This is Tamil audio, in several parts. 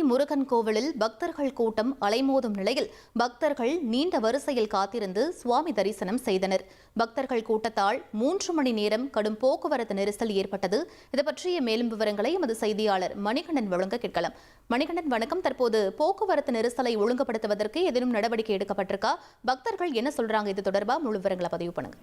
முருகன் கோவிலில் பக்தர்கள் கூட்டம் அலைமோதும் நிலையில் பக்தர்கள் நீண்ட வரிசையில் காத்திருந்து சுவாமி தரிசனம் செய்தனர். பக்தர்கள் கூட்டத்தால் 3 மணி நேரம் கடும் போக்குவரத்து நெரிசல் ஏற்பட்டது. இது பற்றிய மேலும் விவரங்களை எமது செய்தியாளர் மணிகண்டன் வழங்க கேட்கலாம். மணிகண்டன், வணக்கம். தற்போது போக்குவரத்து நெரிசலை ஒழுங்குபடுத்துவதற்கு ஏதேனும் நடவடிக்கை எடுக்கப்பட்டிருக்கா? பக்தர்கள் என்ன சொல்றாங்க? இது தொடர்பாக முழு விவரங்களை பதிவு பண்ணுங்க.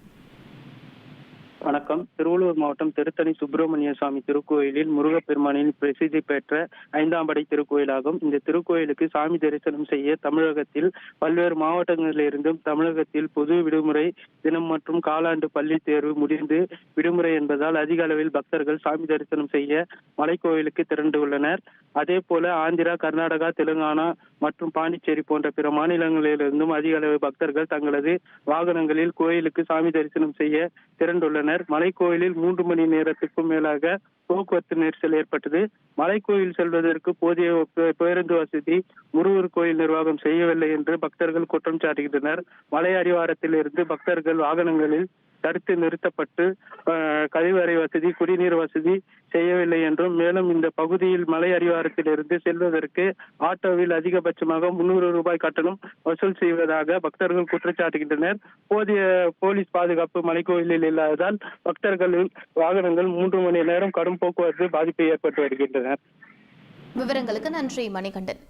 வணக்கம். திருவள்ளூர் மாவட்டம் திருத்தணி சுப்பிரமணிய சுவாமி திருக்கோயிலில் முருகப்பெருமானின் பிரசித்தி பெற்ற 5ஆம் படை திருக்கோயிலாகும். இந்த திருக்கோயிலுக்கு சாமி தரிசனம் செய்ய தமிழகத்தில் பல்வேறு மாவட்டங்களிலிருந்தும் தமிழகத்தில் பொது விடுமுறை தினம் மற்றும் காலாண்டு பள்ளி தேர்வு முடிந்து விடுமுறை என்பதால் அதிக அளவில் பக்தர்கள் சாமி தரிசனம் செய்ய மலைக்கோயிலுக்கு திரண்டுள்ளனர். அதே போல ஆந்திரா, கர்நாடகா, தெலுங்கானா மற்றும் பாண்டிச்சேரி போன்ற பிற மாநிலங்களிலிருந்தும் அதிக அளவு பக்தர்கள் தங்களது வாகனங்களில் கோயிலுக்கு சாமி தரிசனம் செய்ய திரண்டுள்ளனர். மலைக்கோயிலில் 3 மணி நேரத்துக்கும் மேலாக போக்குவரத்து நெரிசல் ஏற்பட்டது. மலைக்கோயில் செல்வதற்கு போதிய பேருந்து வசதி முருகர் கோயில் நிர்வாகம் செய்யவில்லை என்று பக்தர்கள் குற்றம் சாட்டுகின்றனர். மலை அடிவாரத்தில் இருந்து பக்தர்கள் வாகனங்களில் தடுத்து நிறுத்தப்பட்டு கழிவறை வசதி, குடிநீர் வசதி செய்யவில்லை என்றும், மேலும் இந்த பகுதியில் மலை அடிவாரத்தில் இருந்து செல்வதற்கு ஆட்டோவில் அதிகபட்சமாக 300 ரூபாய் கட்டணம் வசூல் செய்வதாக பக்தர்கள் குற்றச்சாட்டுகின்றனர். போதிய போலீஸ் பாதுகாப்பு மலைக்கோயிலில் இல்லாததால் பக்தர்களின் வாகனங்கள் 3 மணி நேரம் கடும் போக்குவரத்து பாதிப்பு ஏற்பட்டு வருகின்றனர். விவரங்களுக்கு நன்றி மணிகண்டன்.